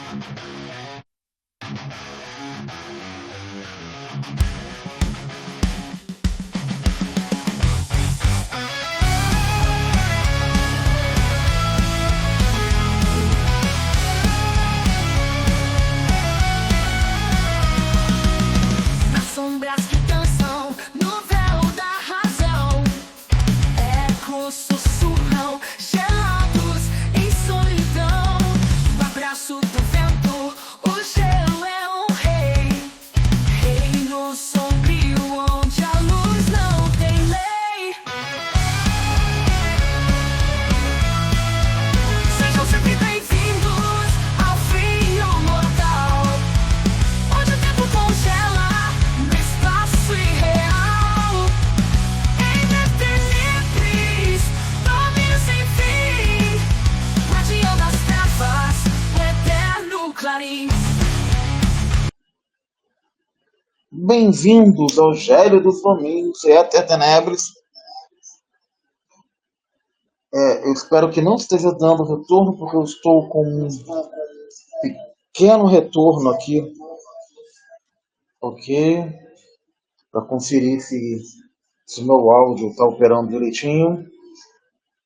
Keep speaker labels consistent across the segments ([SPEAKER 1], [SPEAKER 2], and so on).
[SPEAKER 1] Nas sombras que dançam no véu da razão, ecos sussurram, gelados em solidão. No abraço do vento, o gelo é um rei, reino sombrio onde a luz não tem lei. Sejam sempre bem-vindos ao frio mortal, onde o tempo congela no espaço irreal. Independentes, domínio sem fim, guardião das trevas, o eterno clarim.
[SPEAKER 2] Bem-vindos ao Gélidos Domínios e Até Tenebres. Eu espero que não esteja dando retorno, porque eu estou com um pequeno retorno aqui, ok? Para conferir se o meu áudio está operando direitinho.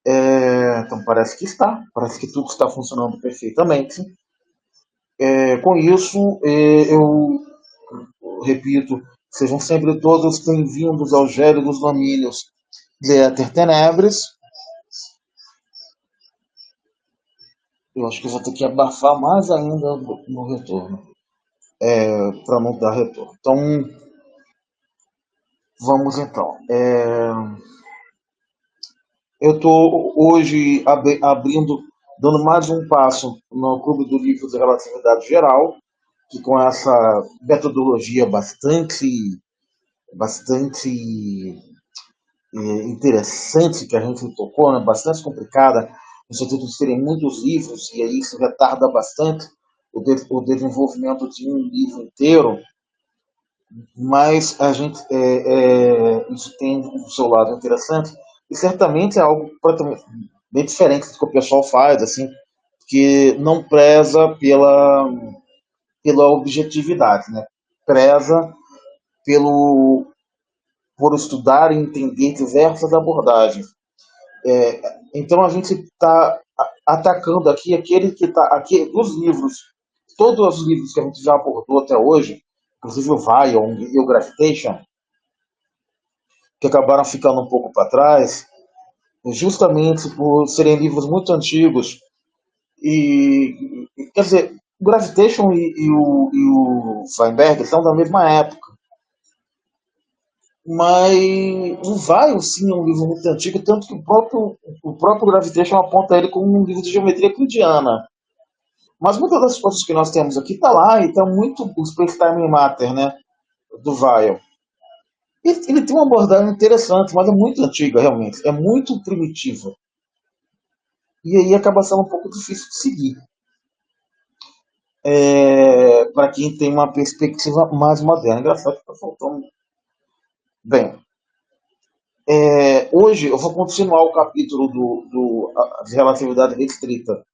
[SPEAKER 2] Então parece que está, parece que tudo está funcionando perfeitamente. Com isso, eu repito, sejam sempre todos bem-vindos ao Gélidos Domínios de Éter Tenebres. Eu acho que eu vou ter que abafar mais ainda no retorno, para não dar retorno. Então, vamos então. Eu estou hoje dando mais um passo no Clube do Livro de Relatividade Geral, que com essa metodologia bastante interessante que a gente tocou, né? Bastante complicada, no sentido de serem muitos livros, e aí isso retarda bastante o desenvolvimento de um livro inteiro, mas a gente isso tem o seu lado interessante, e certamente é algo completamente bem diferente do que o pessoal faz, assim, que não preza pela objetividade, né? Preza por estudar e entender diversas abordagens. Então a gente está atacando aqui aquele que está aqui dos livros, todos os livros que a gente já abordou até hoje, inclusive o Vion e o Gravitation, que acabaram ficando um pouco para trás, justamente por serem livros muito antigos. Quer dizer, o Gravitation e o Weinberg são da mesma época. Mas o Vion, sim, é um livro muito antigo, tanto que o próprio Gravitation aponta ele como um livro de geometria euclidiana. Mas muitas das coisas que nós temos aqui está lá, e está muito o Space Time Matter, né, do Vion. Ele tem uma abordagem interessante, mas é muito antiga, realmente. É muito primitiva. E aí acaba sendo um pouco difícil de seguir. Para quem tem uma perspectiva mais moderna. Engraçado que está faltando. Bem, hoje eu vou continuar o capítulo de relatividade restrita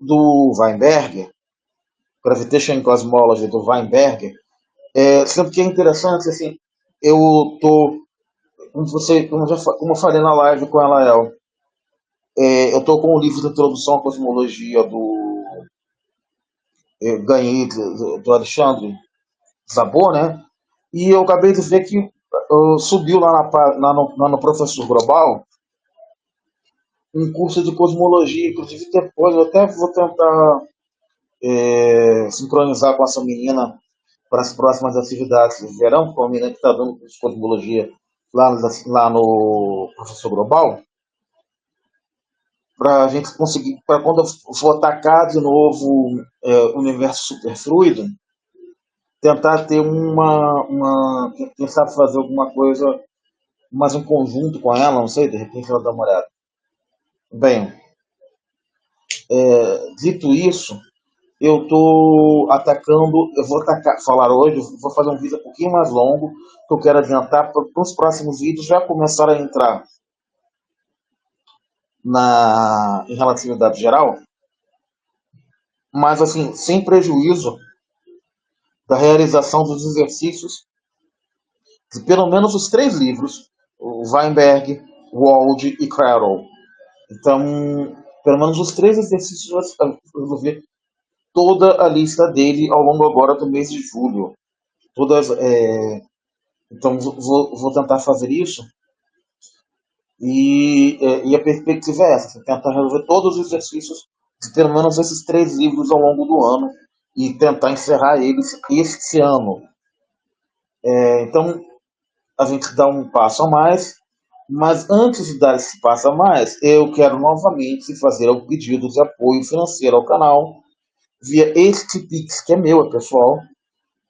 [SPEAKER 2] do Weinberg, Gravitation and Cosmology do Weinberg. Sendo que é interessante, assim, eu tô, como eu falei na live com a Lael, eu estou com o livro de introdução à cosmologia ganhei do Alexandre Zabor, né? E eu acabei de ver que subiu lá no Professor Global um curso de cosmologia. Inclusive depois eu até vou tentar sincronizar com essa menina para as próximas atividades de verão, com a menina que está dando curso de cosmologia lá no Professor Global, para a gente conseguir, para quando eu for atacar de novo o universo superfluido, tentar ter quem sabe fazer alguma coisa mais em conjunto com ela, não sei, de repente ela dá uma olhada. Bem, dito isso, eu vou falar hoje, vou fazer um vídeo um pouquinho mais longo, que eu quero adiantar para os próximos vídeos já começar a entrar em relatividade geral. mas assim, sem prejuízo da realização dos exercícios de pelo menos os três livros, o Weinberg, Wald e Carroll. Então, pelo menos os três exercícios eu vou ver toda a lista dele ao longo agora do mês de julho. Todas, então, vou tentar fazer isso. E a perspectiva é essa: tentar resolver todos os exercícios de pelo menos esses três livros ao longo do ano e tentar encerrar eles este ano. Então, a gente dá um passo a mais, mas antes de dar esse passo a mais, eu quero novamente fazer o pedido de apoio financeiro ao canal via este Pix, que é meu, é pessoal.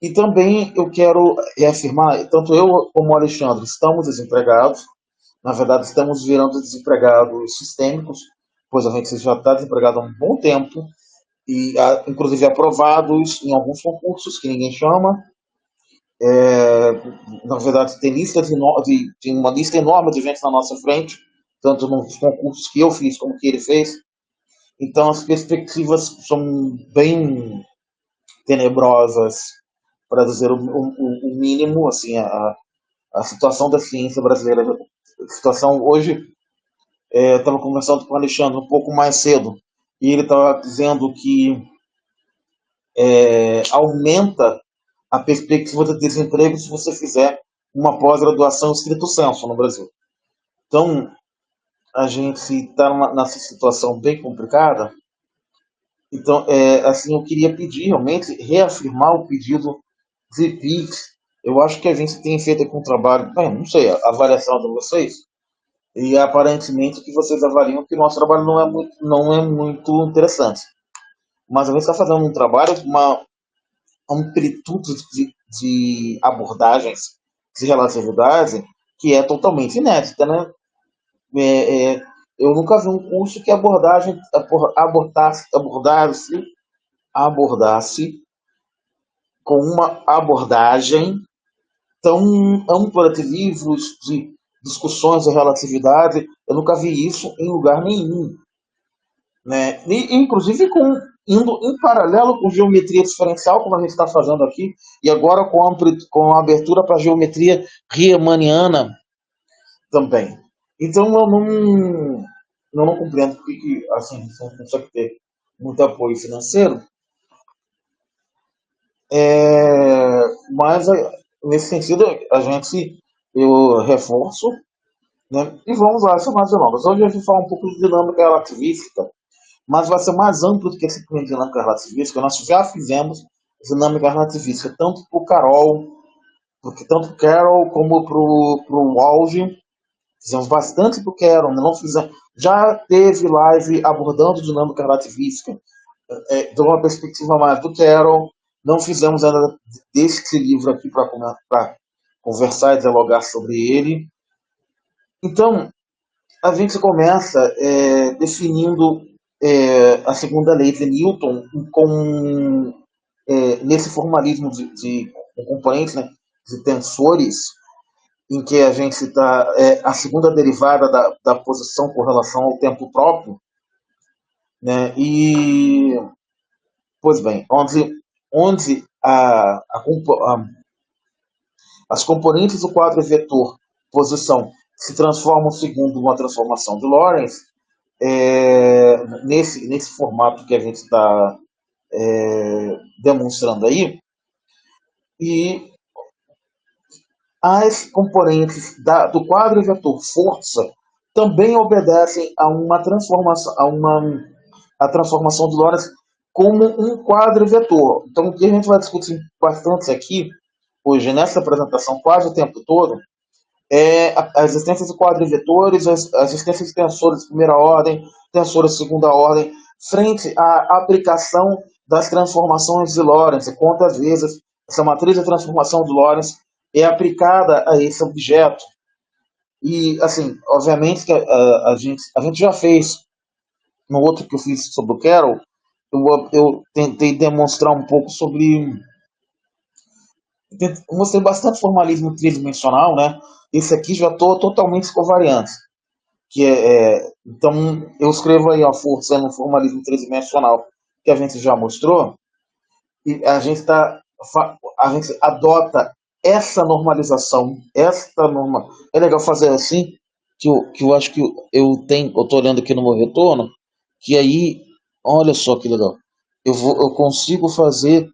[SPEAKER 2] E também eu quero reafirmar, tanto eu como o Alexandre estamos desempregados, na verdade estamos virando desempregados sistêmicos, pois a gente já está desempregado há um bom tempo, e inclusive aprovados em alguns concursos que ninguém chama. Na verdade, tem tem uma lista enorme de gente na nossa frente, tanto nos concursos que eu fiz como que ele fez. Então, as perspectivas são bem tenebrosas, para dizer o mínimo. Assim, a situação da ciência brasileira, a situação hoje, eu estava conversando com o Alexandre um pouco mais cedo, e ele estava dizendo que aumenta a perspectiva de desemprego se você fizer uma pós-graduação estrito sensu no Brasil. Então, a gente está nessa situação bem complicada. Então, assim, eu queria pedir, realmente, reafirmar o pedido de PIX. Eu acho que a gente tem feito aqui um trabalho, bem, não sei, a avaliação de vocês, e aparentemente que vocês avaliam que o nosso trabalho não é muito interessante. Mas a gente está fazendo um trabalho com uma amplitude de abordagens de relatividade que é totalmente inédita, né? Eu nunca vi um curso que abordasse com uma abordagem tão ampla de livros, de discussões de relatividade. Eu nunca vi isso em lugar nenhum, né? E, inclusive indo em paralelo com geometria diferencial, como a gente está fazendo aqui, e agora com a abertura para geometria riemanniana também. Então eu não compreendo porque assim, você não consegue ter muito apoio financeiro. Mas nesse sentido, eu reforço, né? E vamos lá, sem mais delongas. Hoje a gente vai falar um pouco de dinâmica relativística, mas vai ser mais amplo do que esse de dinâmica relativística. Nós já fizemos dinâmica relativística tanto para o Carol, porque tanto para o Carol como para o Walsh. Fizemos bastante para o Carol, não fizemos, já teve live abordando dinâmica relativística de uma perspectiva mais do Carol. Não fizemos ainda deste livro aqui para conversar e dialogar sobre ele. Então, a gente começa definindo a segunda lei de Newton nesse formalismo de componentes, né, de tensores, em que a gente está a segunda derivada da posição com relação ao tempo próprio, né? E pois bem, onde as componentes do quadro vetor posição se transformam segundo uma transformação de Lorentz, nesse formato que a gente está demonstrando aí, e as componentes do quadro vetor força também obedecem a uma transformação, a transformação de Lorentz como um quadro vetor. Então, o que a gente vai discutir bastante aqui, hoje, nessa apresentação, quase o tempo todo, é a existência de quadrivetores, a existência de tensores de primeira ordem, tensores de segunda ordem, frente à aplicação das transformações de Lorentz, e quantas vezes essa matriz de transformação de Lorentz é aplicada a esse objeto. E, assim, obviamente que a gente já fez, no outro que eu fiz sobre o Carroll, eu tentei demonstrar um pouco sobre. Mostrei bastante formalismo tridimensional, né? Esse aqui já estou totalmente covariante. Então, eu escrevo aí a força no formalismo tridimensional. que a gente já mostrou, e a gente adota essa normalização, esta norma. É legal fazer assim, que eu acho que eu tô olhando aqui no meu retorno, que aí, olha só que legal. Eu consigo fazer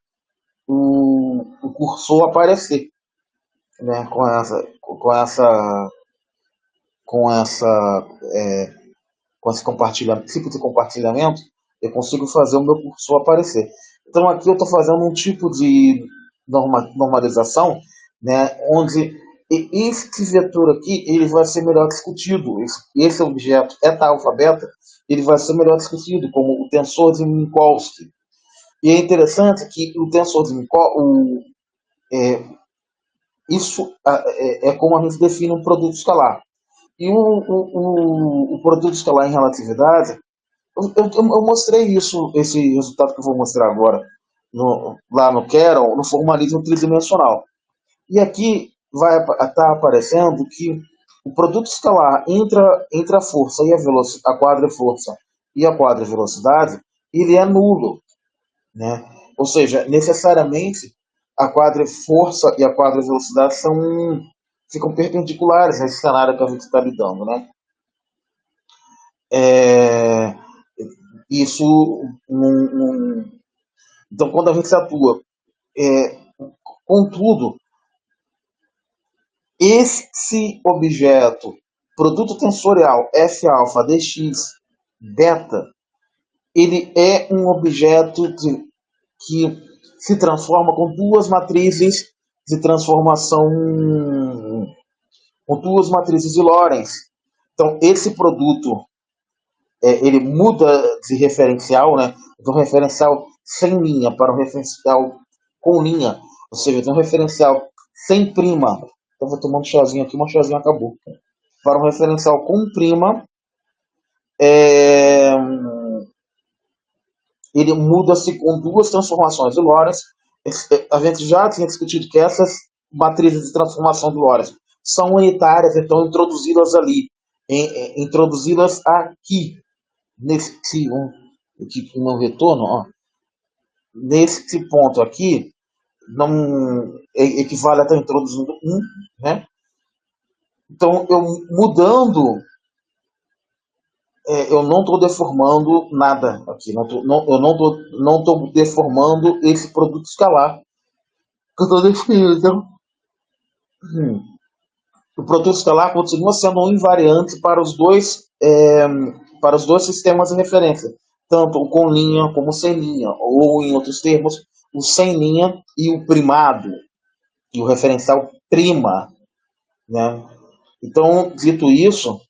[SPEAKER 2] o cursor aparecer, né? Com essa, é, com esse compartilhamento, tipo de compartilhamento, eu consigo fazer o meu cursor aparecer. Então aqui eu estou fazendo um tipo de normalização, né, onde este vetor aqui ele vai ser melhor discutido. Esse objeto eta alfa beta ele vai ser melhor discutido como o tensor de Minkowski. E é interessante que o tensor de Minkowski, isso é como a gente define um produto escalar. E o produto escalar em relatividade, eu mostrei isso, esse resultado que eu vou mostrar agora, lá no Carroll, no formalismo tridimensional. E aqui vai estar aparecendo que o produto escalar entre a força e a quadra-força e a quadra-velocidade, ele é nulo, né? Ou seja, necessariamente a quadra-força e a quadra-velocidade ficam perpendiculares nesse cenário que a gente está lidando, né? É, isso, então, quando a gente atua, é, contudo, esse objeto, produto tensorial F-alfa dx beta, ele é um objeto que se transforma com duas matrizes de transformação, com duas matrizes de Lorentz. Então, esse produto ele muda de referencial, né? Do referencial sem linha para um referencial com linha, ou seja, de um referencial sem prima. Eu vou tomar um chazinho aqui, uma chazinho acabou. Para um referencial com prima, é, ele muda-se com duas transformações de Lorentz. A gente já tinha discutido que essas matrizes de transformação de Lorentz são unitárias, então introduzi-las ali, introduzi-las aqui nesse aqui no retorno, ó, nesse ponto aqui, não equivale a estar introduzindo um, né? Então, eu mudando, eu não estou deformando nada aqui, eu não estou deformando esse produto escalar que eu estou definindo. Então, o produto escalar continua sendo um invariante para os dois sistemas de referência, tanto o com linha como o sem linha, ou em outros termos, o sem linha e o primado, e o referencial prima, né? Então, dito isso,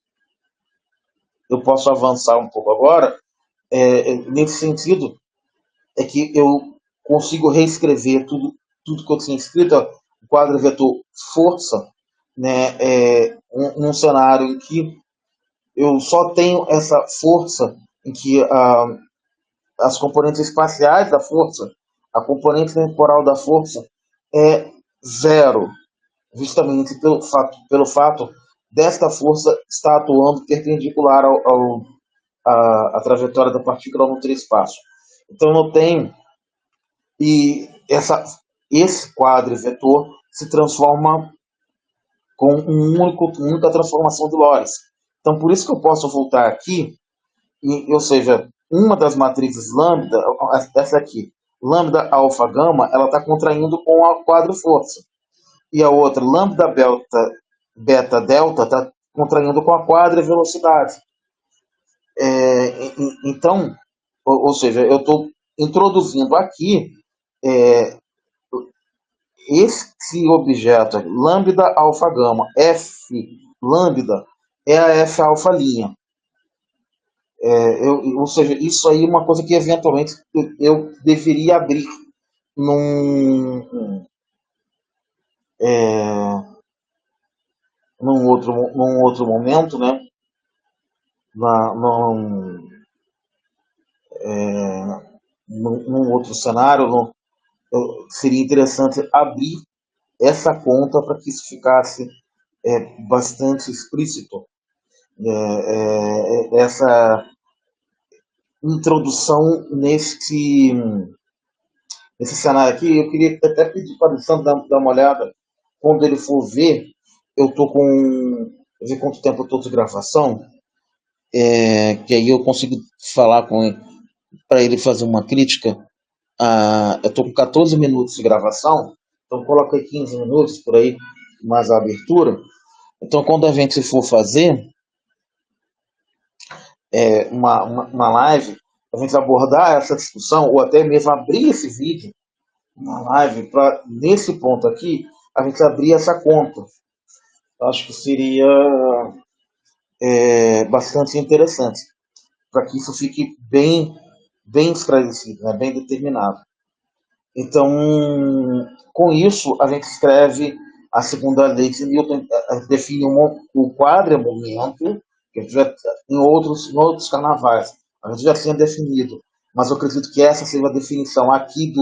[SPEAKER 2] eu posso avançar um pouco agora. Nesse sentido, é que eu consigo reescrever tudo que eu tinha escrito, o quadro vetor força, né, num cenário em que eu só tenho essa força, em que as componentes espaciais da força, a componente temporal da força é zero, justamente pelo fato desta força estar atuando perpendicular à trajetória da partícula no espaço. Então eu tenho e esse quadro vetor se transforma com uma única transformação de Lorentz. Então por isso que eu posso voltar aqui, ou seja, uma das matrizes lambda, essa aqui, lambda alfa gama, ela está contraindo com a quadro força. E a outra, lambda beta delta, está contraindo com a quadra velocidade. Então, ou seja, eu estou introduzindo aqui esse objeto, lambda alfa gama, F lambda, é a F alfa linha. Ou seja, isso aí é uma coisa que eventualmente eu deveria abrir num, num outro momento, né? Na, num, num outro cenário, seria interessante abrir essa conta para que isso ficasse bastante explícito. Essa introdução nesse cenário aqui. Eu queria até pedir para o Alessandro dar uma olhada. Quando ele for ver, eu tô com. Ver quanto tempo eu tô de gravação, que aí eu consigo falar com ele, para ele fazer uma crítica. Eu tô com 14 minutos de gravação, então coloquei 15 minutos por aí, mais a abertura. Então, quando a gente for fazer uma live, a gente abordar essa discussão, ou até mesmo abrir esse vídeo, uma live, para, nesse ponto aqui, a gente abrir essa conta. Acho que seria bastante interessante, para que isso fique bem esclarecido, né, bem determinado. Então, com isso, a gente escreve a segunda lei de Newton, define o quadro-momento, que a gente já, em outros carnavais, a gente já tinha definido, mas eu acredito que essa seja a definição aqui,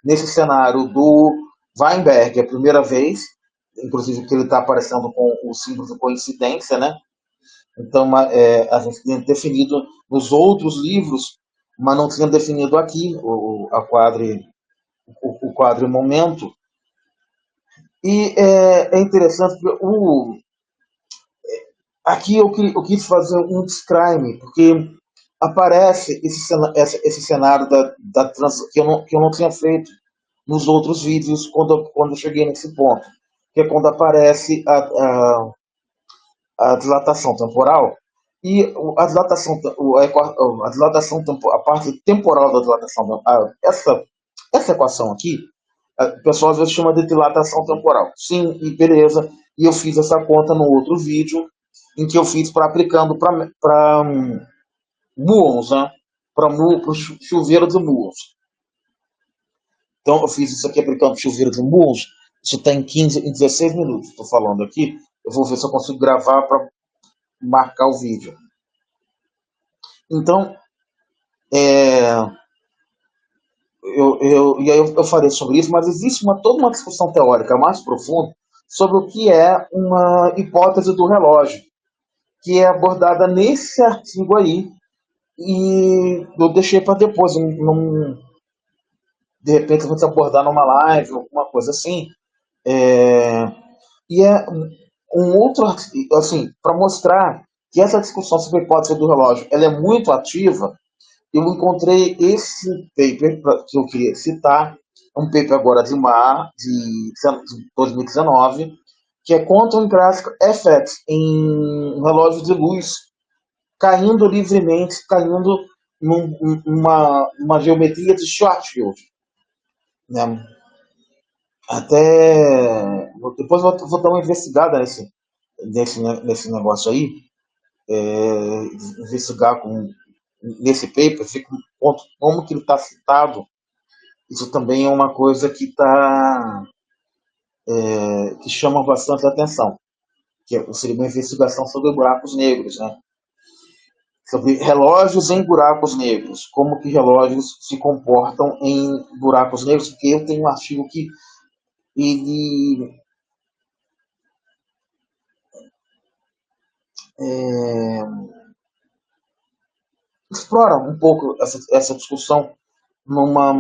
[SPEAKER 2] nesse cenário do Weinberg, é a primeira vez, inclusive que ele está aparecendo com o símbolo de coincidência, né? Então, a gente tinha definido nos outros livros, mas não tinha definido aqui o quadro momento. E é interessante porque aqui eu quis fazer um disclaimer, porque aparece esse cenário que eu não tinha feito nos outros vídeos quando eu cheguei nesse ponto, que é quando aparece a dilatação temporal. E a parte temporal da dilatação, essa equação aqui, o pessoal às vezes chama de dilatação temporal. Sim, e beleza. E eu fiz essa conta no outro vídeo, em que eu fiz para aplicando para muons, né? Para o chuveiro de muons. Então eu fiz isso aqui aplicando chuveiro de muons. Isso está em 16 minutos. Estou falando aqui. Eu vou ver se eu consigo gravar para marcar o vídeo. Então, e aí eu falei sobre isso, mas existe toda uma discussão teórica mais profunda sobre o que é uma hipótese do relógio, que é abordada nesse artigo aí, e eu deixei para depois, de repente vamos abordar numa live, alguma coisa assim. E é um outro artigo, assim, para mostrar que essa discussão sobre a hipótese do relógio ela é muito ativa. Eu encontrei esse paper que eu queria citar, um paper agora de 2019, que é Quantum Graphic Effects em relógios de luz, caindo livremente, caindo numa geometria de Schwarzschild. Né? Depois vou dar uma investigada nesse negócio aí, investigar nesse paper, ver como que ele está citado. Isso também é uma coisa que chama bastante atenção, que seria uma investigação sobre buracos negros, né? Sobre relógios em buracos negros, como que relógios se comportam em buracos negros, porque eu tenho um artigo que ele explora um pouco essa discussão numa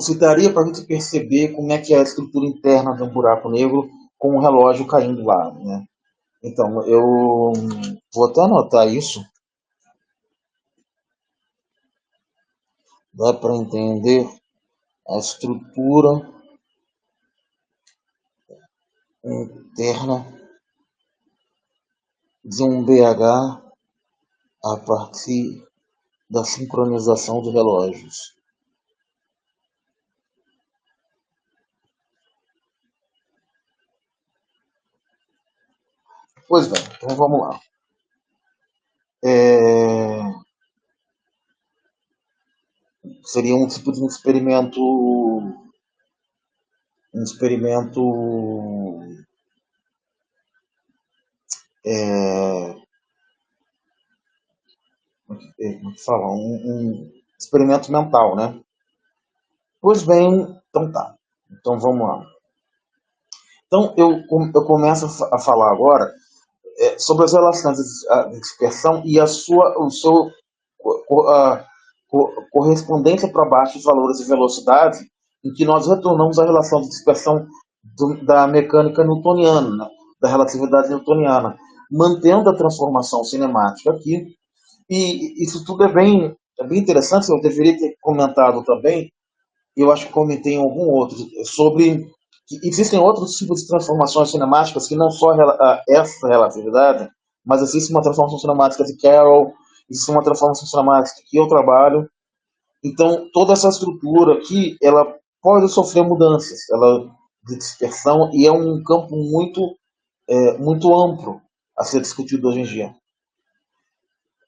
[SPEAKER 2] se daria para a gente perceber como é que é a estrutura interna de um buraco negro com um relógio caindo lá, né? Então, eu vou até anotar isso. Dá para entender a estrutura interna de um BH a partir da sincronização de relógios. Pois bem, então vamos lá. Seria um tipo de experimento como que fala? Um experimento mental, né? Pois bem, então tá. Então vamos lá. Então eu começo a falar agora sobre as relações de dispersão e o seu correspondência para baixo dos valores de velocidade, em que nós retornamos à relação de dispersão da mecânica newtoniana, né, da relatividade newtoniana, mantendo a transformação cinemática aqui. E isso tudo é bem interessante. Eu deveria ter comentado também, eu acho que comentei em algum outro, sobre que existem outros tipos de transformações cinemáticas que não só essa relatividade, mas existe uma transformação cinemática de Carroll, existe uma transformação cinemática que eu trabalho. Então, toda essa estrutura aqui, ela pode sofrer mudanças, ela de dispersão, e é um campo muito amplo a ser discutido hoje em dia.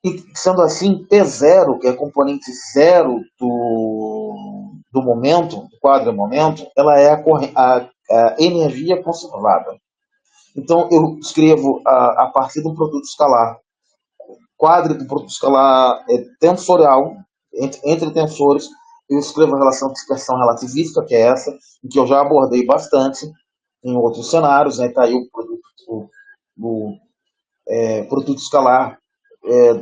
[SPEAKER 2] E sendo assim, P0, que é a componente zero do momento, do quadro momento, ela é a energia conservada. Então, eu escrevo a partir de um produto escalar. Quadro do produto escalar é tensorial, entre tensores. Eu escrevo a relação de dispersão relativística, que é essa, em que eu já abordei bastante em outros cenários. Está aí o produto escalar é,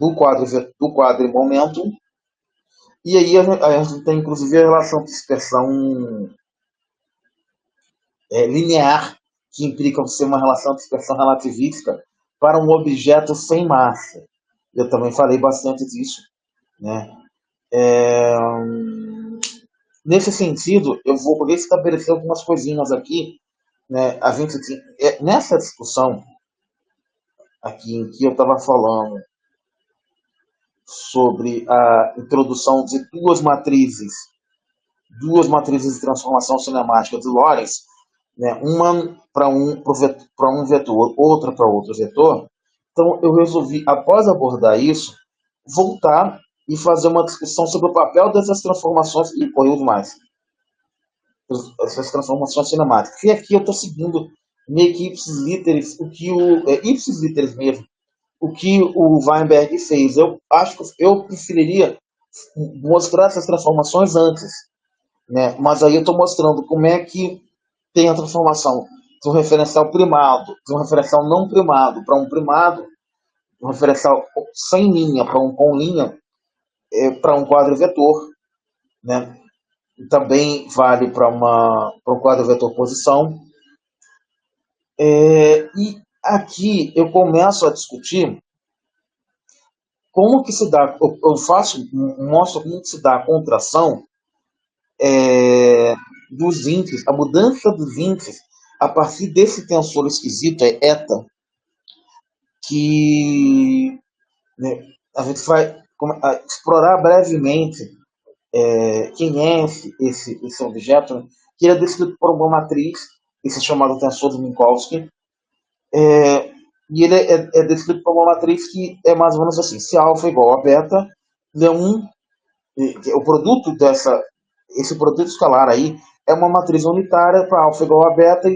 [SPEAKER 2] do quadro em momento. E aí a gente tem inclusive a relação de dispersão linear, que implica ser uma relação de dispersão relativística para um objeto sem massa. Eu também falei bastante disso, né? É, Nesse sentido, eu vou restabelecer algumas coisinhas aqui, né? Nessa discussão aqui em que eu estava falando sobre a introdução de duas matrizes de transformação cinemática de Lorentz, né, uma para um vetor, outra para outro vetor. Então eu resolvi, após abordar isso, voltar e fazer uma discussão sobre o papel dessas transformações e correu demais, essas transformações cinemáticas. E aqui eu estou seguindo meio que ipsis literis, ipsis literis mesmo, o que o Weinberg fez. Eu acho que eu preferiria mostrar essas transformações antes, né? Mas aí eu estou mostrando como é que tem a transformação de um referencial primado, de um referencial não primado para um primado, um referencial sem linha para um com linha, para um quadro vetor, né? Também vale para um quadro vetor posição. E aqui eu começo a discutir como que se dá, mostro como que se dá a contração dos índices, a mudança dos índices a partir desse tensor esquisito, eta, que, né, a gente vai explorar brevemente quem é esse objeto, né, que ele é descrito por uma matriz, esse chamado tensor de Minkowski, e ele é descrito por uma matriz que é mais ou menos assim: se alfa é igual a beta, ele é o produto esse produto escalar aí é uma matriz unitária para alfa igual a beta,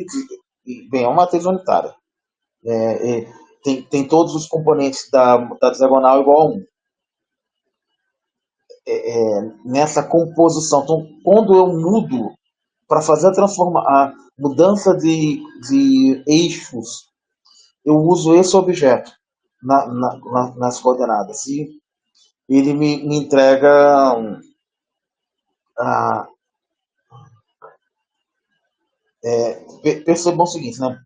[SPEAKER 2] bem, é uma matriz unitária. Tem todos os componentes da diagonal igual a 1. Nessa composição. Então, quando eu mudo para fazer a mudança de eixos, eu uso esse objeto nas coordenadas. E ele me entrega percebam o seguinte, né?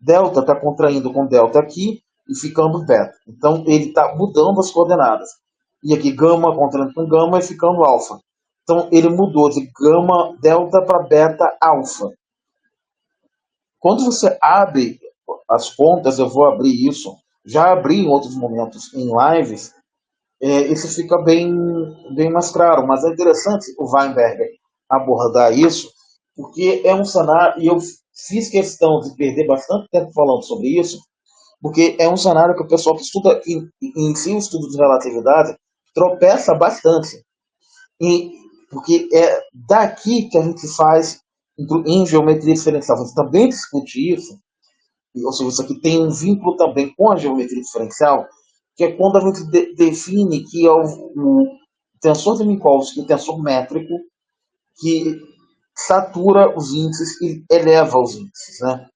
[SPEAKER 2] Delta está contraindo com delta aqui e ficando beta. Então, ele está mudando as coordenadas. E aqui, gama contraindo com gama e ficando alfa. Então, ele mudou de gama delta para beta alfa. Quando você abre as contas, eu vou abrir isso, já abri em outros momentos em lives, isso fica bem mais claro. Mas é interessante o Weinberg abordar isso, porque é um cenário, e eu fiz questão de perder bastante tempo falando sobre isso, porque é um cenário que o pessoal que estuda, inicia o estudo de relatividade, tropeça bastante. Porque é daqui que a gente faz, em geometria diferencial, você também discute isso, ou seja, isso aqui tem um vínculo também com a geometria diferencial, que é quando a gente define que é o tensor de Minkowski, o tensor métrico, que satura os índices e eleva os índices, né?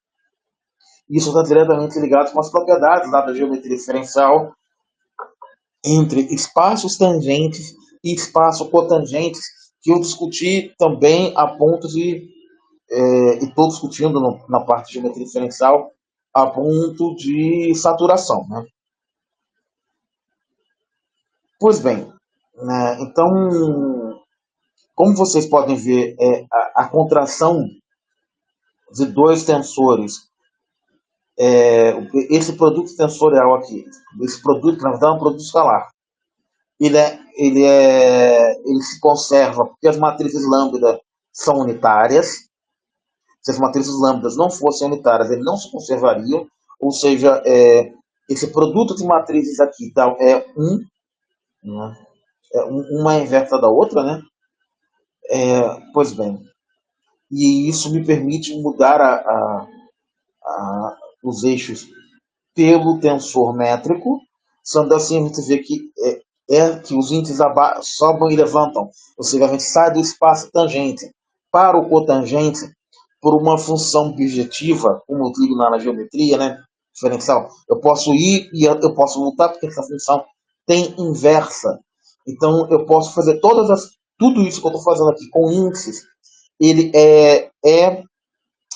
[SPEAKER 2] Isso está diretamente ligado com as propriedades lá da geometria diferencial, entre espaços tangentes e espaços cotangentes, que eu discuti também a ponto de, e estou discutindo na parte de geometria diferencial, a ponto de saturação. Né? Pois bem, né, então, como vocês podem ver, a contração de dois tensores, esse produto tensorial aqui, esse produto, na verdade, é um produto escalar. Ele se conserva porque as matrizes lambda são unitárias. Se as matrizes lambdas não fossem unitárias, ele não se conservaria. Ou seja, esse produto de matrizes aqui tá, né? Uma é inversa da outra, né? Pois bem, e isso me permite mudar os eixos pelo tensor métrico, sendo assim a gente vê que os índices sobem e levantam, ou seja, a gente sai do espaço tangente para o cotangente por uma função objetiva, como eu digo na geometria, né, diferencial. Eu posso ir e eu posso voltar porque essa função tem inversa. Então eu posso fazer tudo isso que eu estou fazendo aqui com índices, ele é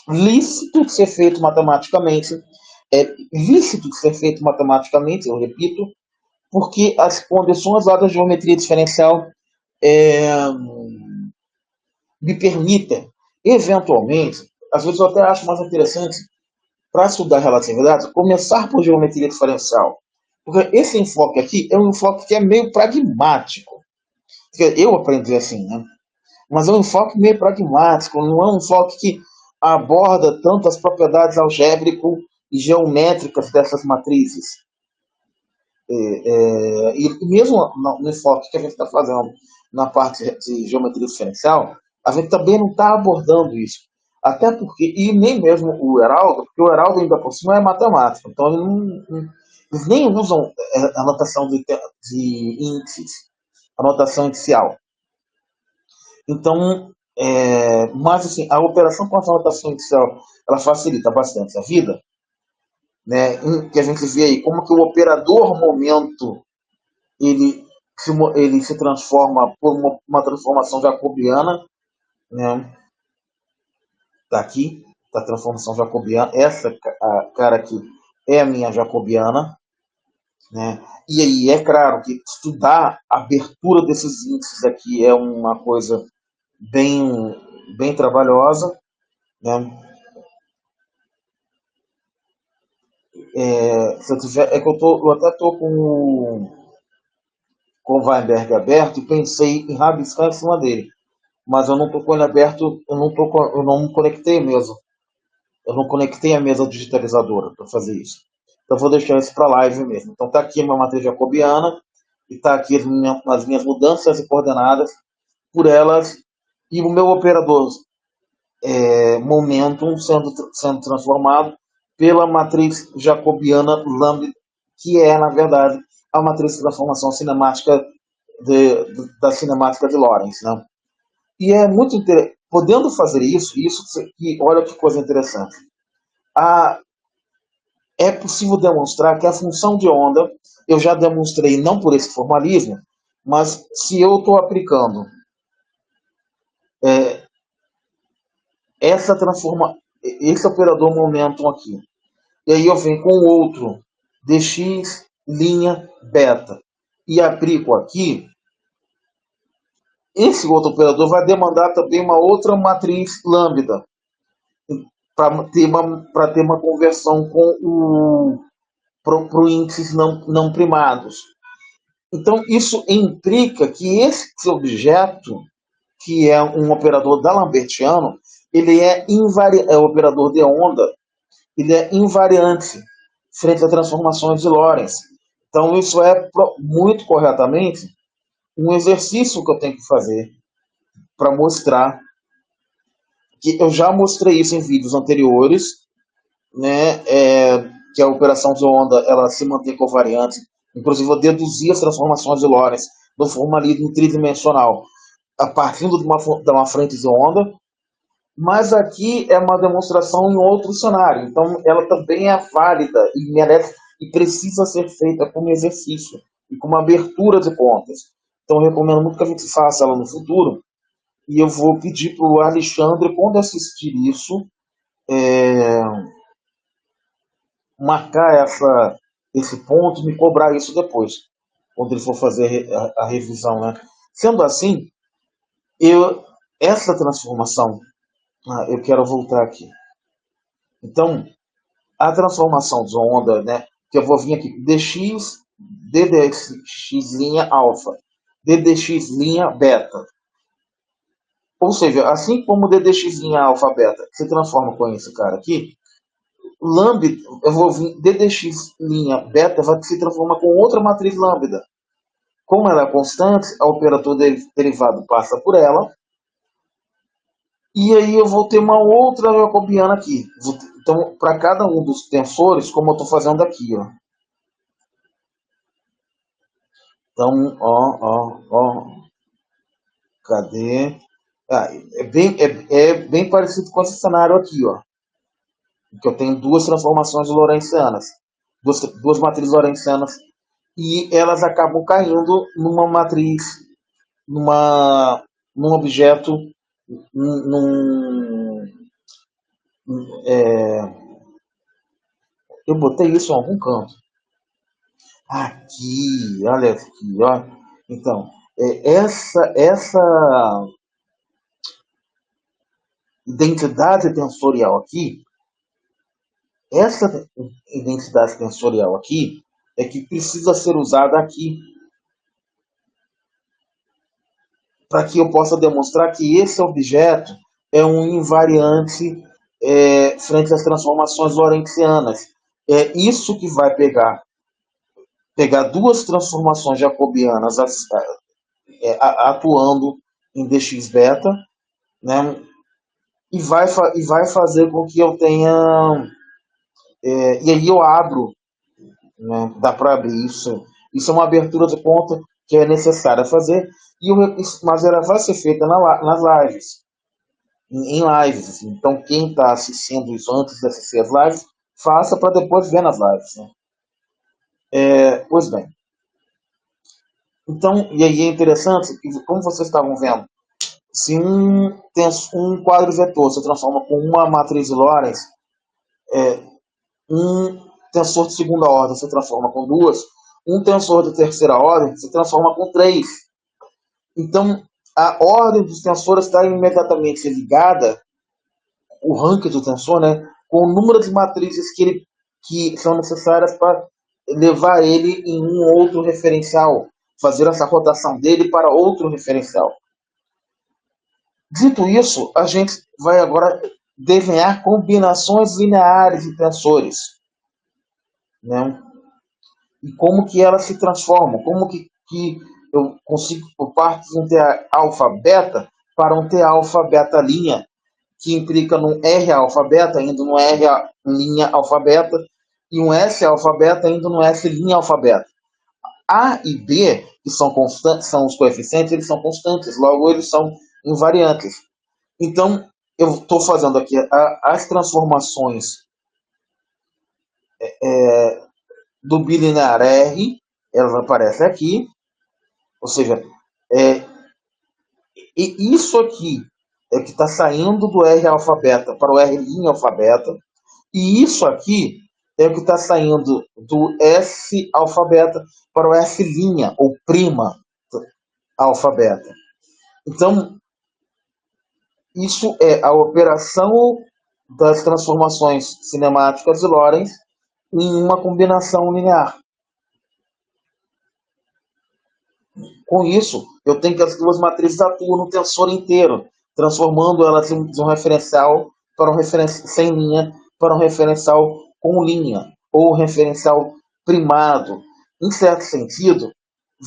[SPEAKER 2] lícito de ser feito matematicamente, é lícito de ser feito matematicamente, eu repito, porque as condições lá da geometria diferencial é, me permitem, eventualmente, às vezes eu até acho mais interessante, para estudar relatividade, começar por geometria diferencial. Porque esse enfoque aqui é um enfoque que é meio pragmático. Eu aprendi assim, né? Mas é um enfoque meio pragmático, não é um enfoque que aborda tanto as propriedades algébrico e geométricas dessas matrizes. E mesmo no enfoque que a gente está fazendo na parte de geometria diferencial, a gente também não está abordando isso. Até porque, e nem mesmo o Heraldo, porque o Heraldo ainda por cima é matemático, então eles nem usam a notação de índices, a notação inicial. Então, mas assim, a operação com a notação inicial, ela facilita bastante a vida, né? Que a gente vê aí como que o operador momento ele ele se transforma por uma transformação jacobiana, né? Tá aqui, tá a transformação jacobiana, essa cara aqui é a minha jacobiana, né? E aí é claro que estudar a abertura desses índices aqui é uma coisa bem bem trabalhosa, né? Se eu tiver, é que eu até tô com o Weinberg aberto e pensei em rabiscar em cima dele, mas eu não tô com ele aberto, eu não conectei mesmo. Eu não conectei a mesa digitalizadora para fazer isso. Então eu vou deixar isso para live mesmo. Então tá aqui a minha matriz jacobiana e tá aqui as minhas mudanças e coordenadas por elas e o meu operador momentum sendo transformado pela matriz jacobiana lambda, que é na verdade a matriz de transformação cinemática da cinemática de Lorentz, né? E é muito interessante, podendo fazer isso que olha que coisa interessante. A, é possível demonstrar que a função de onda, eu já demonstrei não por esse formalismo, mas se eu estou aplicando é, esse operador momentum aqui, e aí eu venho com outro dx linha beta e aplico aqui, esse outro operador vai demandar também uma outra matriz lambda para ter uma conversão para índices não primados. Então, isso implica que esse objeto, que é um operador d'Alembertiano, ele é o operador de onda, ele é invariante frente a transformações de Lorentz. Então, isso é muito corretamente um exercício que eu tenho que fazer para mostrar que eu já mostrei isso em vídeos anteriores, né? Que a operação de onda ela se mantém covariante. Inclusive, eu deduzi as transformações de Lorentz do formalismo tridimensional a partir de uma frente de onda, mas aqui é uma demonstração em outro cenário. Então, ela também é válida e merece e precisa ser feita como exercício. e com uma abertura de pontas. Então eu recomendo muito que a gente faça ela no futuro, e eu vou pedir para o Alexandre, quando assistir isso, é, marcar esse ponto e me cobrar isso depois, quando ele for fazer a revisão. Né? Sendo assim, eu, essa transformação, eu quero voltar aqui. Então, a transformação de onda, né, que eu vou vir aqui, dx, ddx' alfa, ddx' beta. Ou seja, assim como o ddx' alfa beta se transforma com esse cara aqui, lambda, eu vou vir, ddx' beta vai se transformar com outra matriz lambda. Como ela é constante, a operator derivado passa por ela, e aí eu vou ter uma outra jacobiana aqui. Então, para cada um dos tensores, como eu estou fazendo aqui, ó. Então, cadê? É bem parecido com esse cenário aqui, ó. Que eu tenho duas transformações lorentzianas, duas matrizes lorentzianas, e elas acabam caindo numa matriz, num objeto, num, eu botei isso em algum canto. Aqui, olha aqui, ó. Então, essa identidade tensorial aqui, essa identidade tensorial aqui é que precisa ser usada aqui para que eu possa demonstrar que esse objeto é um invariante frente às transformações lorentzianas. É isso que vai pegar duas transformações jacobianas atuando em dx beta, né, e vai fazer com que eu tenha. E aí eu abro, né, dá para abrir isso. Isso é uma abertura de ponta que é necessária fazer, mas ela vai ser feita nas lives, em lives. Assim. Então, quem está assistindo isso antes de assistir as lives, faça para depois ver nas lives. Né? Pois bem. Então, e aí é interessante, que, como vocês estavam vendo, se um quadro vetor se transforma com uma matriz de Lorentz, um tensor de segunda ordem se transforma com duas, um tensor de terceira ordem se transforma com três. Então, a ordem dos tensores está imediatamente ligada, o ranking do tensor, né, com o número de matrizes que são necessárias para levar ele em um outro referencial, fazer essa rotação dele para outro referencial. Dito isso, a gente vai agora desenhar combinações lineares de tensores. Né? E como que elas se transformam, como que eu consigo, eu parto de um T alfa beta para um T alfa beta linha, que implica num R alfa beta indo no R linha alfa beta, e um S alfa beta indo no S linha alfa beta. A e B, que são constantes, são os coeficientes, eles são constantes, logo eles são invariantes. Então, eu estou fazendo aqui as transformações do bilinear R, elas aparecem aqui, ou seja, e isso aqui é que está saindo do R alfabeta para o R linha alfabeta, e isso aqui é o que está saindo do S alfabeta para o S linha ou prima alfabeta. Então, isso é a operação das transformações cinemáticas de Lorentz em uma combinação linear. Com isso, eu tenho que as duas matrizes atuam no tensor inteiro, transformando elas de um referencial para um referencial sem linha para um referencial com linha, ou um referencial primado. Em certo sentido,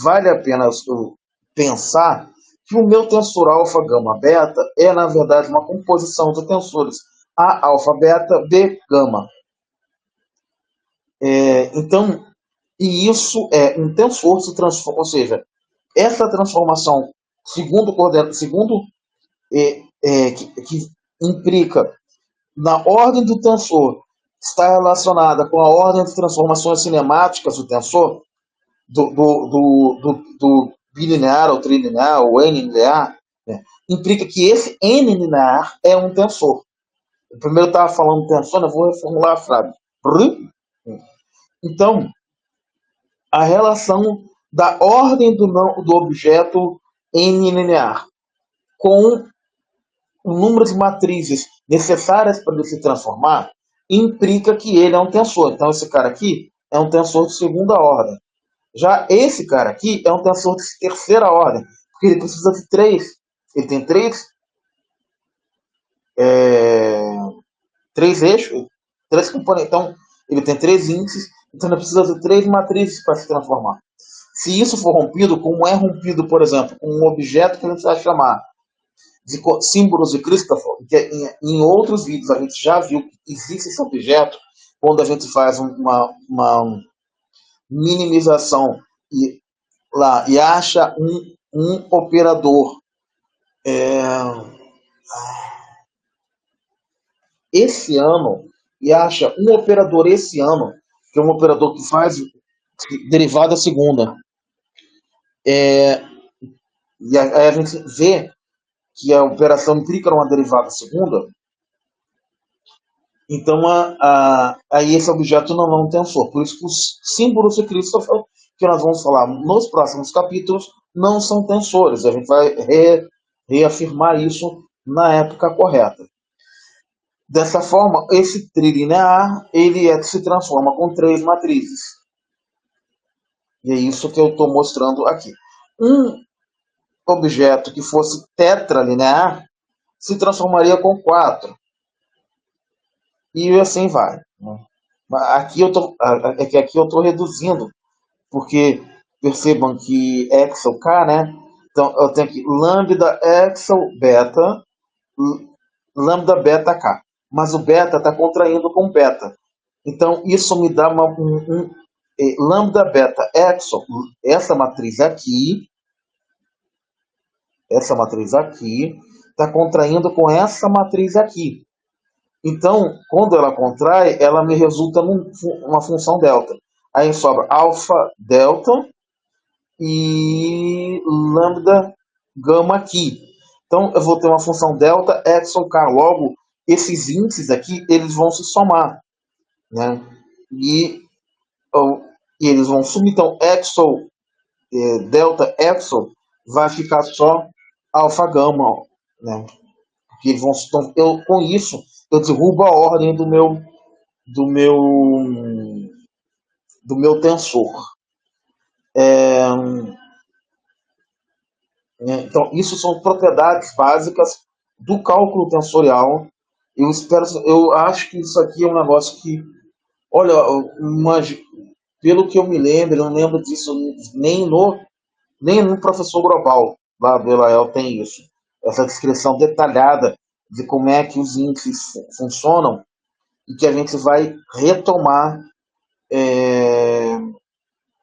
[SPEAKER 2] vale a pena pensar que o meu tensor alfa gama beta é, na verdade, uma composição de tensores A alfa beta, B gama. Então, e isso é um tensor se transforma, ou seja, essa transformação, segundo que implica na ordem do tensor, está relacionada com a ordem de transformações cinemáticas do tensor, do bilinear, ou trilinear, ou n-linear, né, implica que esse n-linear é um tensor. O primeiro estava falando tensor, eu vou reformular a frase. Então, a relação da ordem do objeto n-linear com o número de matrizes necessárias para ele se transformar implica que ele é um tensor. Então, esse cara aqui é um tensor de segunda ordem. Já esse cara aqui é um tensor de terceira ordem, porque ele precisa de três. Ele tem três eixos, três componentes. Então, ele tem três índices, então ele precisa de três matrizes para se transformar. Se isso for rompido, como é rompido, por exemplo, com um objeto que a gente vai chamar de símbolos de Christopher, que em outros vídeos a gente já viu que existe esse objeto, quando a gente faz uma minimização e, lá, e acha um operador esse ano, e acha um operador esse ano, que é um operador que faz derivada segunda, e aí a gente vê que a operação implica numa derivada segunda, então aí esse objeto não é um tensor. Por isso que os símbolos de Christopher, que nós vamos falar nos próximos capítulos, não são tensores. A gente vai reafirmar isso na época correta. Dessa forma, esse trilinear ele se transforma com três matrizes. E é isso que eu estou mostrando aqui. Um objeto que fosse tetralinear se transformaria com quatro. E assim vai. Aqui eu estou reduzindo, porque percebam que Excel K, né? Então eu tenho aqui lambda Excel beta, lambda beta K. Mas o beta está contraindo com beta. Então isso me dá lambda beta Excel, essa matriz aqui, está contraindo com essa matriz aqui. Então, quando ela contrai, ela me resulta numa função delta. Aí sobra alfa delta e lambda gama aqui. Então, eu vou ter uma função delta, Exo, K. Logo, esses índices aqui, eles vão se somar. Né? E eles vão sumir. Então, Exo, delta, Exo, vai ficar só alfa, gama. Né? Porque eles vão, então, com isso, eu derrubo a ordem do meu tensor. Então, isso são propriedades básicas do cálculo tensorial. Eu acho que isso aqui é um negócio que, olha, pelo que eu me lembro, eu não lembro disso nem no professor global lá do Elael tem isso. Essa descrição detalhada de como é que os índices funcionam e que a gente vai retomar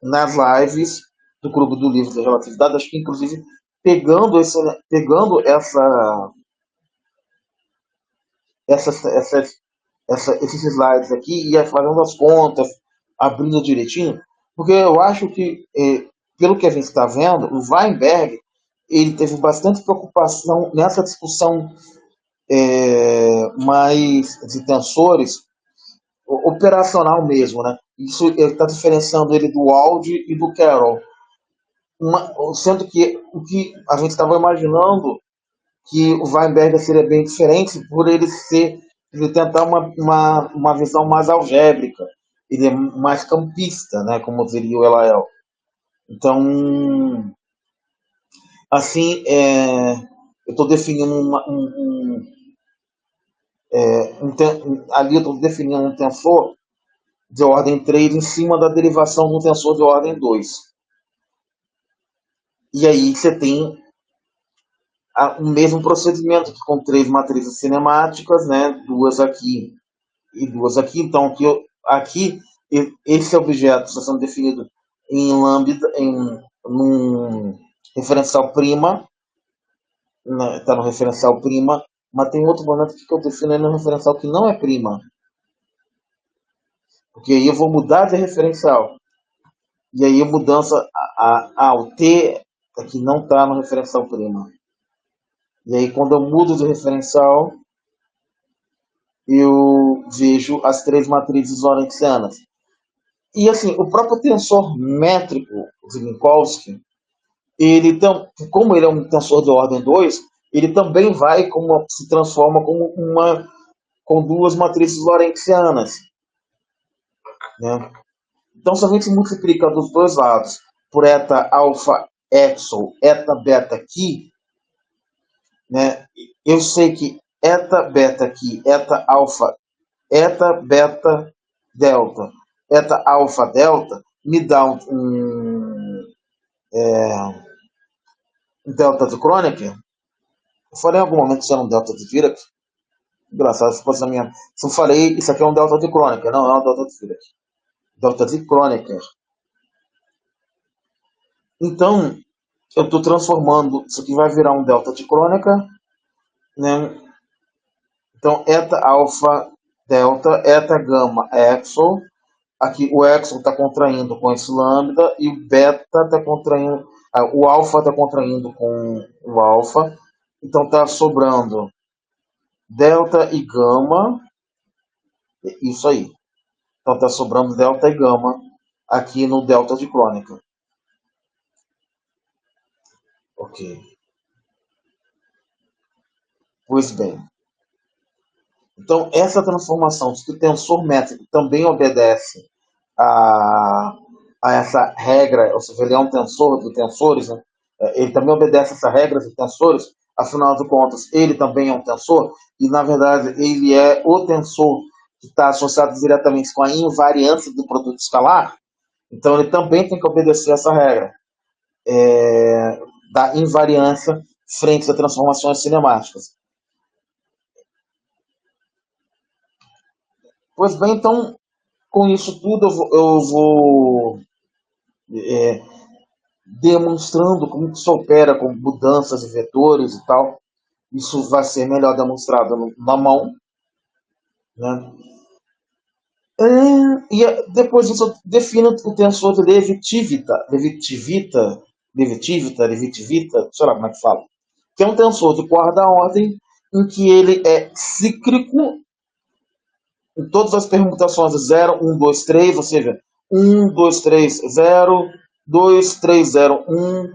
[SPEAKER 2] nas lives do Clube do Livro da Relatividade, acho que inclusive pegando esses slides aqui e fazendo as contas, abrindo direitinho, porque eu acho que, pelo que a gente está vendo, o Weinberg ele teve bastante preocupação nessa discussão mais de tensores, operacional mesmo, né? Isso ele está diferenciando ele do Aldi e do Carroll. Sendo que o que a gente estava imaginando que o Weinberger seria bem diferente por ele tentar uma visão mais algébrica. Ele é mais campista, né, como diria o Elael. Então, assim, eu estou definindo ali eu estou definindo um tensor de ordem 3 em cima da derivação do tensor de ordem 2. E aí você tem o mesmo procedimento que com três matrizes cinemáticas, né, duas aqui e duas aqui. Então aqui esse objeto está sendo definido em lambda, num referencial prima, está no referencial prima, mas tem outro momento que eu defino no referencial que não é prima, porque aí eu vou mudar de referencial. E aí a mudança, o T aqui não está no referencial prima. E aí quando eu mudo de referencial, eu vejo as três matrizes lorentzianas. E assim, o próprio tensor métrico de Minkowski, como ele é um tensor de ordem 2, ele também se transforma com duas matrizes lorentzianas. Né? Então, se a gente multiplica dos dois lados por eta alfa epsilon, eta beta aqui, né, eu sei que eta beta aqui, eta alfa, eta beta delta, eta alfa delta me dá um delta de Kronecker. Eu falei em algum momento que isso era um delta de Dirac. Engraçado, se fosse na minha. Se eu falei, isso aqui é um delta de Kronecker. Não, é um delta de Dirac. Delta de Kronecker. Então, eu estou transformando. Isso aqui vai virar um delta de Kronecker. Né? Então, eta alfa delta, eta gama exo. Aqui o exo está contraindo com esse lambda e o beta está contraindo. O alfa está contraindo com o alfa. Então está sobrando delta e gama. Isso aí. Então está sobrando delta e gama aqui no delta de Kronecker. Ok. Pois bem. Então, essa transformação de que o tensor métrico também obedece a, a essa regra, ou seja, ele é um tensor de tensores, né? Ele também obedece a essa regra de tensores, afinal de contas, ele também é um tensor, e na verdade ele é o tensor que está associado diretamente com a invariância do produto escalar, então ele também tem que obedecer essa regra da invariância frente a transformações cinemáticas. Pois bem, então, com isso tudo, eu vou demonstrando como que se opera com mudanças de vetores e tal. Isso vai ser melhor demonstrado na mão. Né? Depois disso, eu defino o tensor de Levitivita, sei lá como é que fala, que é um tensor de quarta ordem em que ele é cíclico em todas as permutações de 0, 1, 2, 3, ou seja, 1, 2, 3, 0, 2, 3, 0, 1,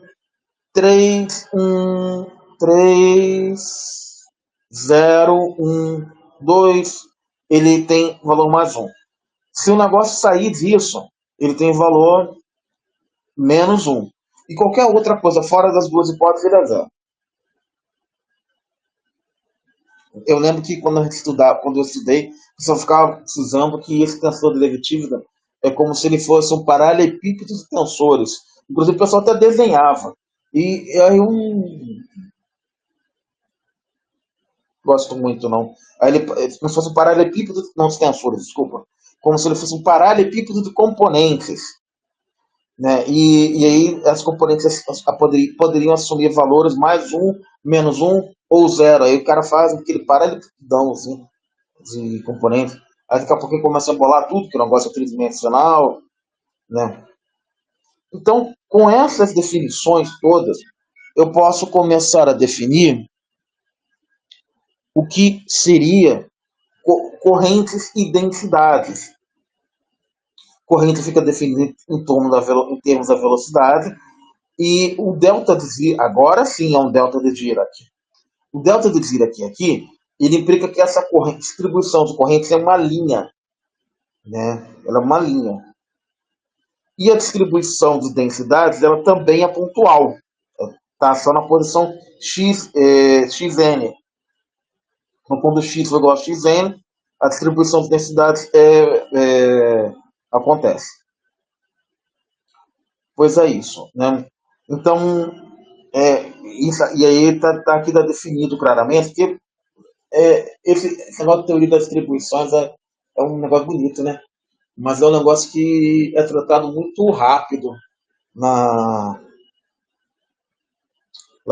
[SPEAKER 2] 3, 1, 3, 0, 1, 2, ele tem valor mais 1. Se o negócio sair disso, ele tem valor menos 1. E qualquer outra coisa fora das duas hipóteses, ele é 0. Eu lembro que quando eu estudei, eu só ficava precisando que esse tensor de Levitivida é como se ele fosse um paralelepípedo de tensores. Inclusive o pessoal até desenhava. E aí eu não gosto muito, não. Aí ele, como se fosse um paralelepípedo, não de tensores, desculpa. Como se ele fosse um paralelepípedo de componentes. Né? E aí as componentes poderiam assumir valores mais um, menos um ou zero. Aí o cara faz aquele paralelepipedão assim, de componentes. Aí daqui a pouquinho começa a bolar tudo, que o negócio é tridimensional. Né? Então, com essas definições todas, eu posso começar a definir o que seria correntes e densidades. Corrente fica definida em termos da velocidade, e o delta de Dirac, agora sim é um delta de Dirac. O delta de Dirac aqui, ele implica que essa distribuição de correntes é uma linha. Né? Ela é uma linha. E a distribuição de densidades, ela também é pontual. Está só na posição xn. Então, quando x for igual a xn, a distribuição de densidades acontece. Pois é isso. Né? Então, e aí está aqui definido claramente que esse negócio de teoria das distribuições é um negócio bonito, né? Mas é um negócio que é tratado muito rápido lá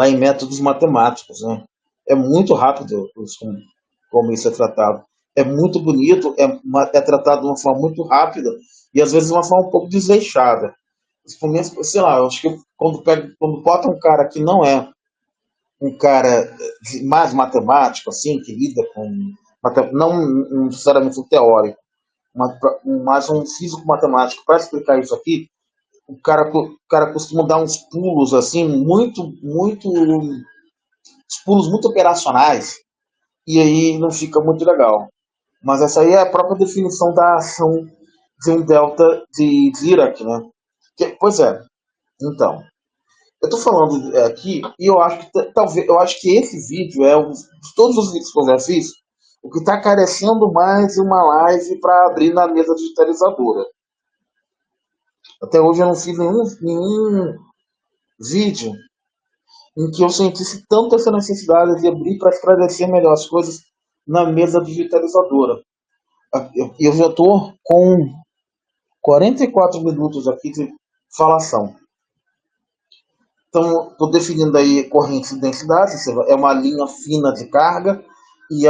[SPEAKER 2] em métodos matemáticos. Né? É muito rápido como isso é tratado. É muito bonito, é tratado de uma forma muito rápida e às vezes de uma forma um pouco desleixada. sei lá, eu acho que quando bota um cara que não é um cara mais matemático, assim, que lida com. Não necessariamente um teórico, mas mais um físico matemático para explicar isso aqui, o cara costuma dar uns pulos assim, uns pulos muito operacionais, e aí não fica muito legal. Mas essa aí é a própria definição da ação de um delta de Dirac, né? Pois é, então, eu estou falando aqui e eu acho que talvez eu acho que esse vídeo de todos os vídeos que eu já fiz, o que está carecendo mais de uma live para abrir na mesa digitalizadora. Até hoje eu não fiz nenhum vídeo em que eu sentisse tanto essa necessidade de abrir para esclarecer melhor as coisas na mesa digitalizadora. Eu já estou com 44 minutos aqui de falação. Então, estou definindo aí correntes de densidade, é uma linha fina de carga e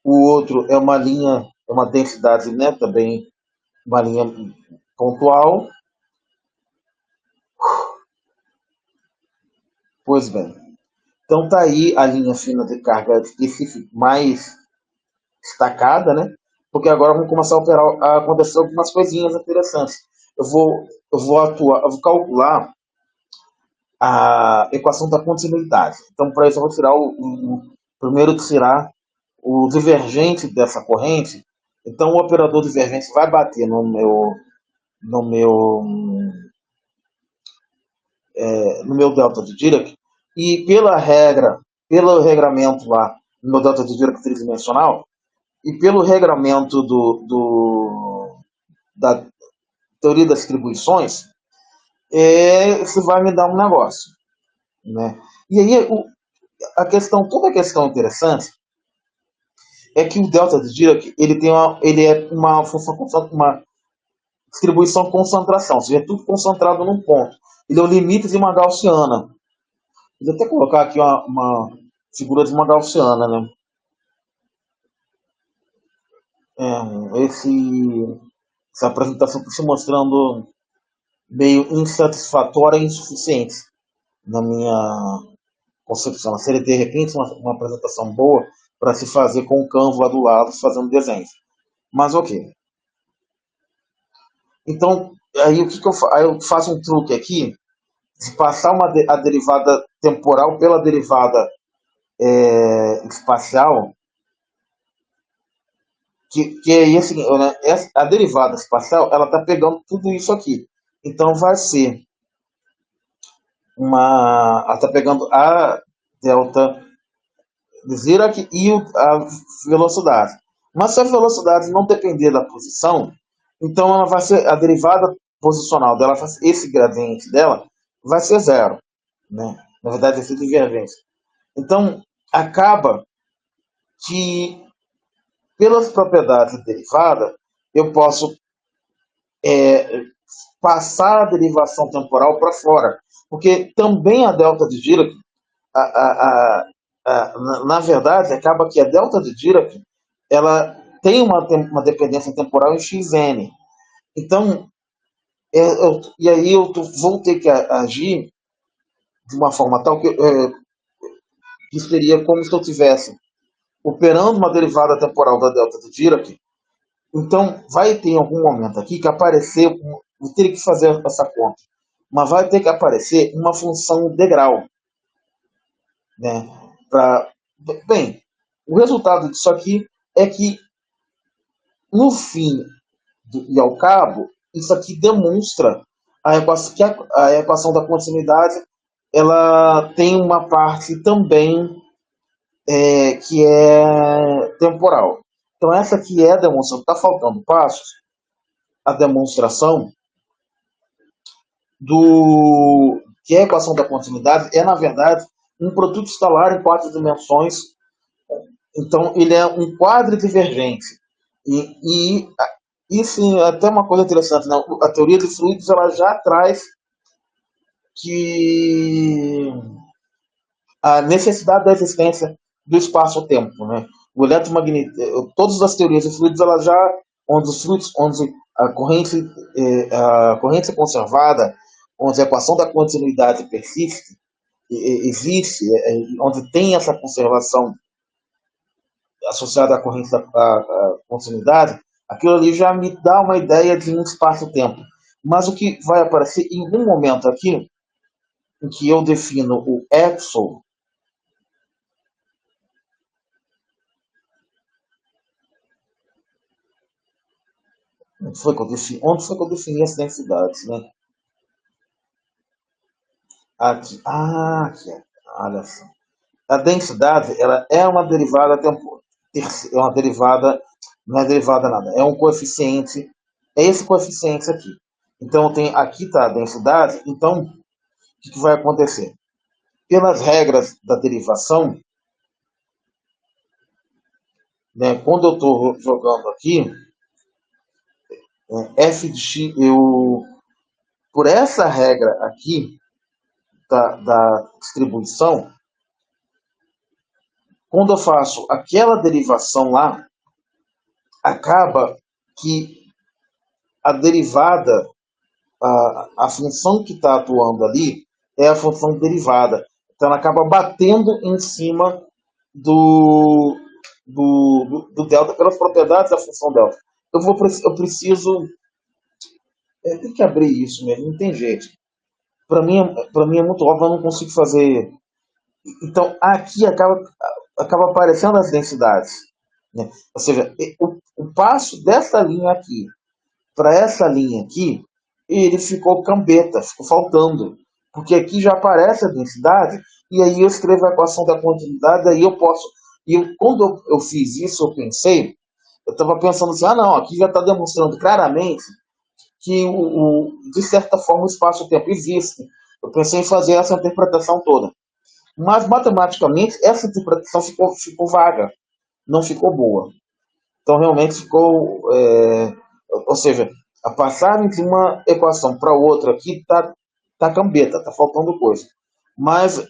[SPEAKER 2] o outro é uma linha, é uma densidade, né, também uma linha pontual. Pois bem, então tá aí a linha fina de carga específica mais destacada, né? Porque agora vão começar a acontecer algumas coisinhas interessantes. Eu vou calcular a equação da continuidade. Então, para isso, eu vou tirar primeiro tirar o divergente dessa corrente. Então, o operador divergente vai bater no meu delta de Dirac e pelo regramento lá, no meu delta de Dirac tridimensional, e pelo regramento da teoria das distribuições, isso vai me dar um negócio, né? E aí toda a questão interessante é que o delta de Dirac ele é uma função uma distribuição concentração, ou seja, é tudo concentrado num ponto. Ele é o limite de uma gaussiana. Vou até colocar aqui uma figura de uma gaussiana, né? Essa apresentação está se mostrando meio insatisfatória e insuficiente na minha concepção. Seria de repente uma apresentação boa para se fazer com o Canva lá do lado, fazendo desenhos. Mas ok. Então, aí o que eu faço? Aí eu faço um truque aqui de passar a derivada temporal pela derivada espacial, que é assim, né? A derivada espacial ela está pegando tudo isso aqui. Então vai ser ela está pegando a delta de Dirac e a velocidade. Mas se a velocidade não depender da posição, então ela vai ser a derivada posicional dela, esse gradiente dela vai ser zero, né? Na verdade, esse divergência. Então acaba que pelas propriedades da derivada eu posso passar a derivação temporal para fora, porque também a delta de Dirac, a, a, na verdade, acaba que a delta de Dirac ela tem uma dependência temporal em xn. Então, e aí vou ter que agir de uma forma tal que seria como se eu tivesse operando uma derivada temporal da delta de Dirac. Então, vai ter algum momento aqui que aparecer, vou ter que fazer essa conta, mas vai ter que aparecer uma função degrau, né? Bem, o resultado disso aqui é que, no fim e ao cabo, isso aqui demonstra que a equação da continuidade ela tem uma parte também que é temporal. Então, essa aqui é a demonstração. Está faltando passos. A demonstração que a equação da continuidade é, na verdade, um produto escalar em 4 dimensões. Então, ele é um quadro divergente. E sim, até uma coisa interessante, né? A teoria de fluidos ela já traz que a necessidade da existência do espaço-tempo, né? O eletromagnetismo, todas as teorias de fluidos, ela já, onde a corrente conservada, onde a equação da continuidade persiste, existe, onde tem essa conservação associada à corrente da continuidade, aquilo ali já me dá uma ideia de um espaço-tempo. Mas o que vai aparecer em um momento aqui, em que eu defino o exo, onde foi que eu defini as densidades, né? Aqui, aqui, olha só. A densidade, ela é uma derivada temporal, é uma derivada, não é derivada nada, é um coeficiente, é esse coeficiente aqui. Então tem aqui está a densidade, então o que vai acontecer? Pelas regras da derivação, né, quando eu estou jogando aqui, f de x, por essa regra aqui da distribuição, quando eu faço aquela derivação lá, acaba que a derivada, a função que está atuando ali é a função derivada. Então ela acaba batendo em cima do delta, pelas propriedades da função delta. Eu preciso. Tem que abrir isso mesmo, não tem jeito. Para mim é muito óbvio, eu não consigo fazer. Então aqui acaba aparecendo as densidades. Né? Ou seja, o passo dessa linha aqui para essa linha aqui, ele ficou cambeta, ficou faltando. Porque aqui já aparece a densidade, e aí eu escrevo a equação da continuidade, aí eu posso. Quando eu fiz isso, eu pensei, eu estava pensando assim, não, aqui já está demonstrando claramente que, de certa forma, o espaço-tempo existe. Eu pensei em fazer essa interpretação toda. Mas, matematicamente, essa interpretação ficou vaga, não ficou boa. Então, realmente ficou. Ou seja, a passagem de uma equação para outra aqui tá cambeta, está faltando coisa. Mas,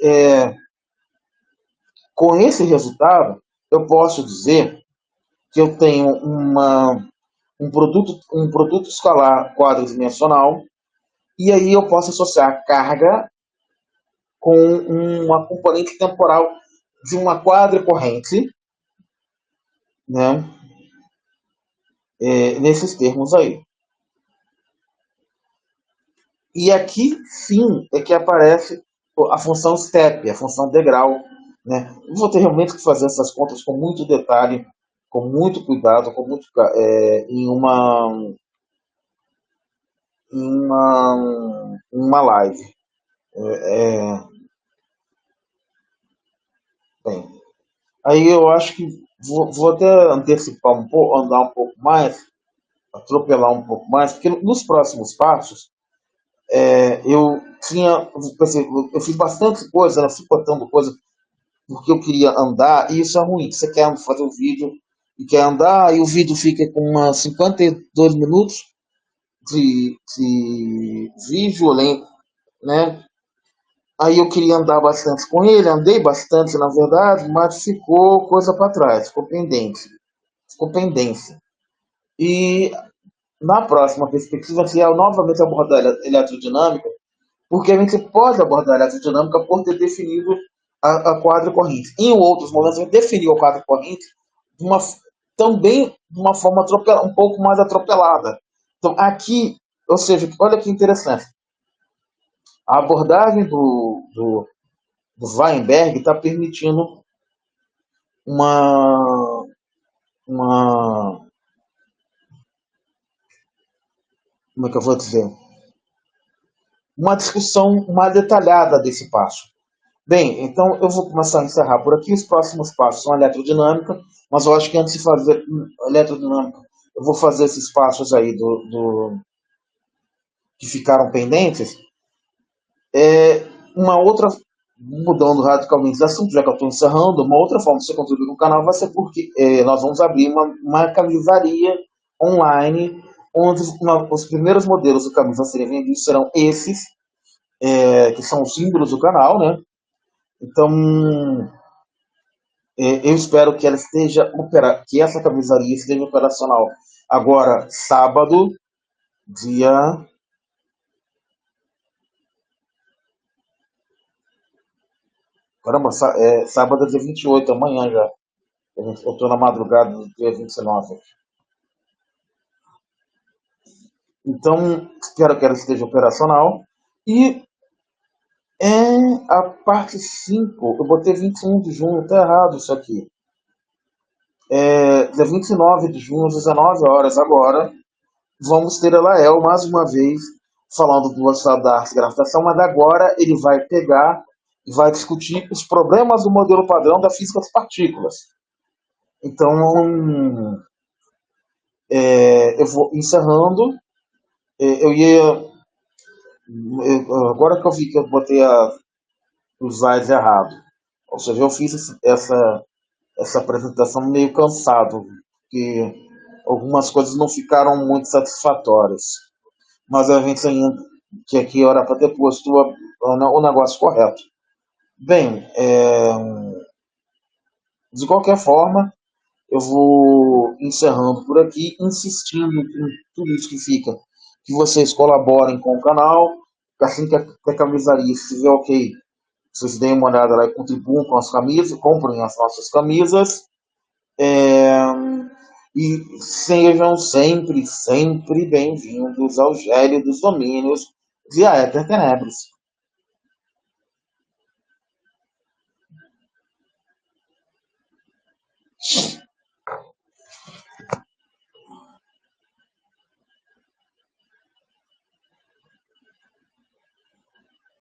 [SPEAKER 2] com esse resultado, eu posso dizer que eu tenho um produto escalar quadridimensional, e aí eu posso associar a carga com uma componente temporal de uma quadricorrente, né, nesses termos aí. E aqui sim é que aparece a função step, a função degrau. Né? Eu vou ter realmente que fazer essas contas com muito detalhe, com muito cuidado, em uma live. Bem, aí eu acho que vou até antecipar um pouco, andar um pouco mais, atropelar um pouco mais, porque nos próximos passos eu eu fiz bastante coisa, fui botando coisa porque eu queria andar, e isso é ruim. Você quer fazer o vídeo e quer andar, e o vídeo fica com umas 52 minutos de vídeo, né? Aí eu queria andar bastante com ele, andei bastante, na verdade, mas ficou coisa para trás, ficou pendente. Ficou pendência. E na próxima perspectiva, se eu novamente abordar a eletrodinâmica, porque a gente pode abordar a eletrodinâmica por ter definido a quadra corrente. Em outros momentos, a gente definiu a quadra corrente também de uma forma um pouco mais atropelada. Então, aqui, ou seja, olha que interessante. A abordagem do Weinberg está permitindo uma, uma. Como é que eu vou dizer? Uma discussão mais detalhada desse passo. Bem, então eu vou começar a encerrar por aqui. Os próximos passos são a eletrodinâmica, mas eu acho que antes de fazer a elerodinâmica, eu vou fazer esses passos aí que ficaram pendentes. Uma outra, mudando radicalmente de assunto, já que eu estou encerrando, uma outra forma de você contribuir no canal vai ser porque nós vamos abrir uma camisaria online, onde os primeiros modelos de camisa a serem vendidos serão esses, que são os símbolos do canal, né? Então, eu espero que ela esteja que essa camisaria esteja operacional agora, sábado, dia. Caramba, sábado é dia 28, amanhã já. Eu tô na madrugada do dia 29. Então, espero que ela esteja operacional. E a parte 5 eu botei 21 de junho, tá errado isso aqui. Dia 29 de junho, às 19 horas agora, vamos ter Elael mais uma vez falando do estado da arte e gravitação, mas agora ele vai pegar e vai discutir os problemas do modelo padrão da física das partículas. Então, eu vou encerrando. Eu ia. Agora que eu vi que eu botei os slides errado. Ou seja, eu fiz essa apresentação meio cansado, porque algumas coisas não ficaram muito satisfatórias. Mas a gente ainda que aqui era para ter posto o negócio correto. Bem, de qualquer forma, eu vou encerrando por aqui, insistindo em tudo isso que fica, que vocês colaborem com o canal, assim que a camisaria estiver ok, vocês deem uma olhada lá e contribuam com as camisas, comprem as nossas camisas, é, e sejam sempre, sempre bem-vindos ao Gélio dos Domínios via Éter Tenebris.